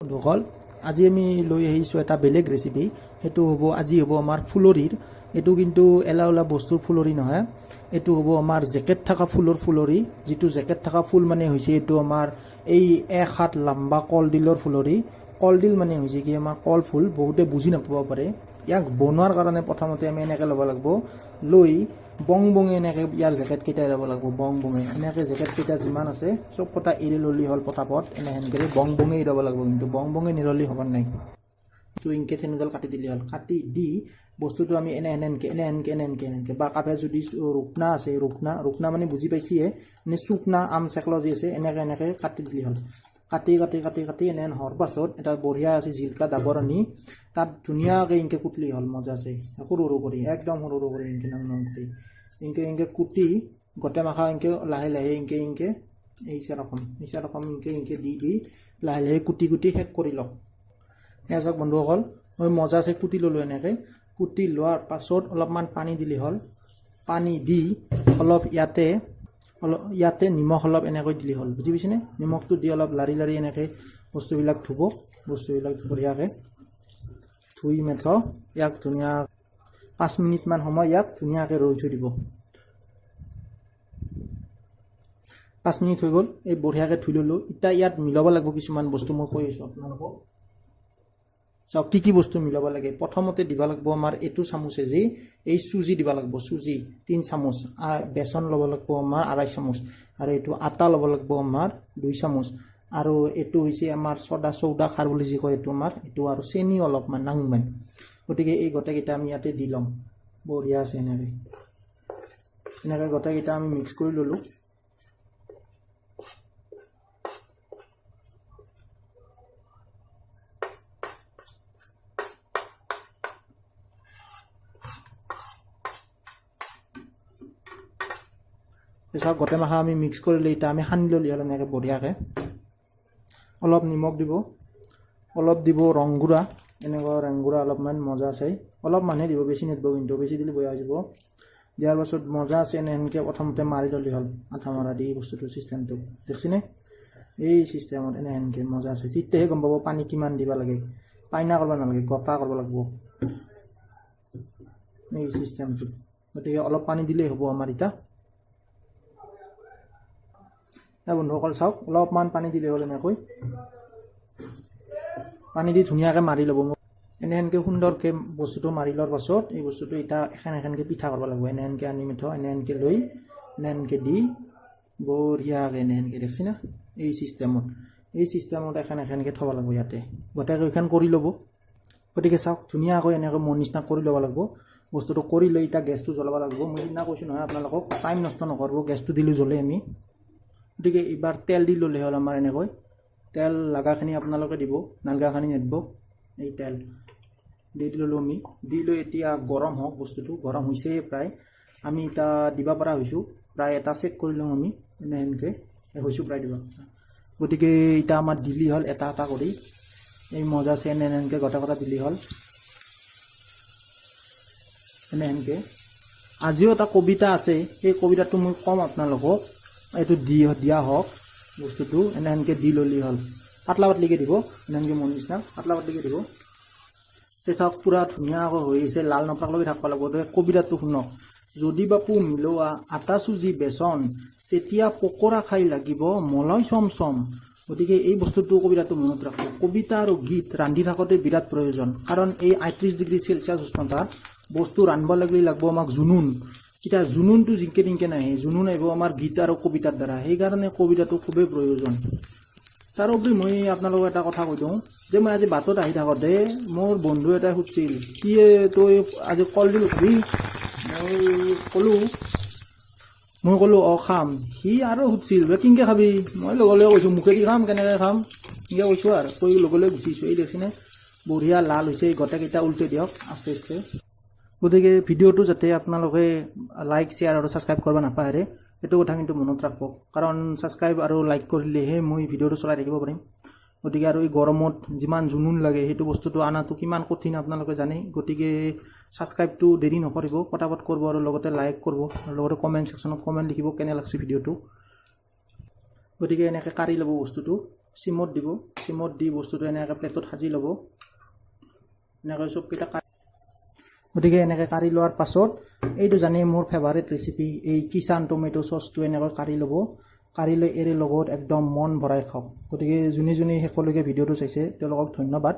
বন্ধুসকল আজি আমি লৈ আহিছোঁ এটা বেলেগ ৰেচিপি সেইটো হ'ব আজি হ'ব আমাৰ ফুলৰিৰ এটো কিন্তু এলাউলা বস্তুৰ ফুলৰি নহয় এটো হ'ব আমাৰ জেকেট থকা ফুলৰ ফুলৰি যেটো জেকেট থকা ফুল মানে হৈছে এটো আমাৰ এই এক হাত লম্বা কলডিলৰ ফুলৰি কলডিল মানে হৈছে কি আমাৰ কল ফুল বহুতে বুজি নাপাব পাৰে ইয়াক বনোৱাৰ কাৰণে প্ৰথমতে আমি এনেকৈ ল'ব লাগিব লৈ বং বং এনেকৈ ইয়াৰ জেকেট কেইটা ল'ব লাগিব বং বঙে এনেকৈ জেকেট কেইটা যিমান আছে চব কটা এৰি ললি হ'ল পটাপট এনেহেনকৈ বং বঙে ল'ব লাগিব কিন্তু বং বঙে নিৰলি হ'ব নাই তো ইনকে থেনগল কাটি দিলি হ'ল কাটি দি বস্তুটো আমি এনেহেনকৈ বা কাপে যদি ৰুকনা আছে ৰুকনা মানে বুজি পাইছিয়ে মানে চুকনা আম চেকলজি আছে এনেকৈ কাটি দিলি হ'ল কাটি এনেহেন হোৱাৰ পাছত এটা বঢ়িয়া আছে জিলকা ডাবৰ আনি তাত ধুনীয়াকৈ ইনকে কুটলি হ'ল মজা আছে সৰু সৰু কৰি একদম সৰু সৰু কৰি ইনকে নাম কৰি ইনকে কুটি গোটেই মাখা ইনকে লাহে লাহে ইনকে এইচা ৰকম ইনকে দি লাহে লাহে কুটি শেষ কৰি লওক এয়া চাওক বন্ধুসকল মই মজা আছে কুটি ল'লোঁ এনেকৈ কুটি লোৱাৰ পাছত অলপমান পানী দিলি হ'ল পানী দি অলপ ইয়াতে নিমখ অলপ এনেকৈ দিলি হ'ল বুজি পাইছেনে নিমখটো দি অলপ লাৰি এনেকৈ বস্তুবিলাক ধুব বঢ়িয়াকৈ ধুই মেথ ইয়াক ধুনীয়া 5 মিনিটমান সময় ইয়াক ধুনীয়াকৈ ৰৈ থৈ দিব 5 মিনিট হৈ গ'ল এই বঢ়িয়াকৈ ধুই ল'লোঁ এতিয়া ইয়াত মিলাব লাগিব কিছুমান বস্তু মই কৈ আছোঁ আপোনালোকক চাওক কি বস্তু মিলাব লাগে প্ৰথমতে দিব লাগিব আমাৰ এইটো চামুচে যে এই চুজি দিব লাগিব চুজি 3 চামুচ বেসন ল'ব লাগিব আমাৰ 2.5 চামুচ আৰু এইটো আটা ল'ব লাগিব আমাৰ 2 চামুচ আৰু এইটো হৈছে আমাৰ চৌদা খাৰ বুলি যি কয় এইটো আমাৰ এইটো আৰু চেনি অলপমান নাংমান গতিকে এই গোটেইকেইটা আমি ইয়াতে দি ল'ম বঢ়িয়া আছে এনেকৈ গোটেইকেইটা আমি মিক্স কৰি ল'লোঁ চাওক গোটেই মাখা আমি মিক্স কৰিলে এতিয়া আমি সানি ল'লি হ'ল এনেকৈ বঢ়িয়াকৈ অলপ নিমখ দিব ৰংগুড়া এনেকুৱা ৰংগুড়া অলপমান মজা আছে অলপমানহে দিব বেছি নিদিব কিন্তু বেছি দিলে বেয়া হৈ যাব দিয়াৰ পাছত মজা আছে এনেকৈ প্ৰথমতে মাৰি ল'লি হ'ল আঠা মৰা দি বস্তুটো চিষ্টেমটো দেখিছেনে এই চিষ্টেমত এনেকৈ মজা আছে তেতিয়াহে গম পাব পানী কিমান দিব লাগে পাইনা কৰিব নালাগে গটা কৰিব লাগিব এই চিষ্টেমটো গতিকে অলপ পানী দিলেই হ'ব আমাৰ এতিয়া বন্ধুসকল চাওক অলপমান পানী দিলে হ'ল এনেকৈ পানী দি ধুনীয়াকৈ মাৰি ল'ব এনেহেনকৈ সুন্দৰকৈ বস্তুটো মাৰি লোৱাৰ পাছত এই বস্তুটো এতিয়া এখনকৈ পিঠা কৰিব লাগিব এনেহেনকৈ আনি মিঠো এনেহেনকৈ লৈ এনেহেনকৈ দি বঢ়িয়াকৈ এনেহেনকৈ দেখিছে না এই চিষ্টেমত এখনকৈ থ'ব লাগিব ইয়াতে গোটেইকেইখন কৰি ল'ব গতিকে চাওক ধুনীয়াকৈ এনেকৈ মোৰ নিচিনা কৰি ল'ব লাগিব বস্তুটো কৰি লৈ এতিয়া গেছটো জ্বলাব লাগিব মই সিদিনা কৈছোঁ নহয় আপোনালোকক টাইম নষ্ট নকৰিব গেছটো দিলোঁ জ্বলে আমি গতিকে এইবাৰ তেল দি ল'লে হ'ল আমাৰ এনেকৈ তেল লগাখিনি আপোনালোকে দিব নালগাখিনি নিদিব এই তেল দি ল'লোঁ আমি দি লৈ এতিয়া গৰম হওক বস্তুটো গৰম হৈছে প্ৰায় আমি এতিয়া দিব পৰা হৈছোঁ প্ৰায় এটা চেক কৰি লওঁ আমি এনেকৈ হৈছোঁ প্ৰায় দিব গতিকে এতিয়া আমাৰ দিলি হ'ল এটা কৰি এই মজা আছে এনেকৈ গোটা দিলি হ'ল এনেকৈ আজিও এটা কবিতা আছে সেই কবিতাটো মই ক'ম আপোনালোকক এইটো দিয়া হওক বস্তুটো এনেকৈ দি ল'লি হ'ল পাতলা পাতলিকৈ দিব এনেকৈ মোৰ নিচিনা পাতলা পাতলিকৈ দিব চাওক পূৰা ধুনীয়াকৈ হৈ আহিছে লাল নপৰাকলৈকে থাকিব লাগিব কবিতাটো শুনক যদি বাপু মিলোৱা আটা চুজি বেচন তেতিয়া পকৰা খাই লাগিব মলয় চম গতিকে এই বস্তুটো কবিতাটো মনত ৰাখক কবিতা আৰু গীত ৰান্ধি থাকোঁতে বিৰাট প্ৰয়োজন কাৰণ এই 38 ডিগ্ৰী চেলচিয়াছ উষ্ণতাত বস্তু ৰান্ধিব লাগিলে লাগিব আমাক জুনুন এতিয়া জুনুনটো জিংকে নাহে জুনুন আহিব আমাৰ গীত আৰু কবিতাৰ দ্বাৰা সেইকাৰণে কবিতাটো খুবেই প্ৰয়োজন তাৰোপৰি মই আপোনালোকক এটা কথা কৈ দিওঁ যে মই আজি বাটত আহি থাকোঁতে মোৰ বন্ধু এটাই সুধিছিল কি তই আজি কলডিল খাবি মই ক'লোঁ খাম সি আৰু সুধিছিল বোলে কিনকৈ খাবি মই লগে কৈছোঁ মুখেদি খাম কেনেকৈ খাম এনেকৈ কৈছোঁ আৰু কৈ লগে গুচিছোঁ এই দেখিছেনে বঢ়িয়া লাল হৈছে এই গোটেইকেইটা উল্টে দিয়ক আস্তে গতিকে ভিডিঅ'টো যাতে আপোনালোকে লাইক শ্বেয়াৰ আৰু ছাবস্ক্ৰাইব কৰিব নাপাহৰে সেইটো কথা কিন্তু মনত ৰাখব কাৰণ ছাবস্ক্ৰাইব আৰু লাইক কৰিলেহে মই ভিডিঅ'টো চলাই থাকিব পাৰিম গতিকে আৰু এই গৰমত যিমান জুনুন লাগে সেইটো বস্তুটো আনাটো কিমান কঠিন আপোনালোকে জানেই গতিকে ছাবস্ক্ৰাইবটো দেৰি নকৰিব পটাপট কৰিব আৰু লগতে লাইক কৰিব আৰু লগতে কমেণ্ট ছেকশ্যনত কমেণ্ট লিখিব কেনে লাগছে ভিডিঅ'টো গতিকে এনেকৈ কাঢ়ি ল'ব বস্তুটো চিমত দিব চিমত দি বস্তুটো এনেকৈ প্লেটত সাজি ল'ব এনেকৈ চবকেইটা গতিকে এনেকৈ কাঢ়ি লোৱাৰ পাছত এইটো জানি মোৰ ফেভাৰিট ৰেচিপি এই কিষান টমেটো চচটো এনেকৈ কাঢ়ি ল'ব কাঢ়ি লৈ এৰে লগত একদম মন ভৰাই খাওক গতিকে যোনে শেষলৈকে ভিডিঅ'টো চাইছে তেওঁলোকক ধন্যবাদ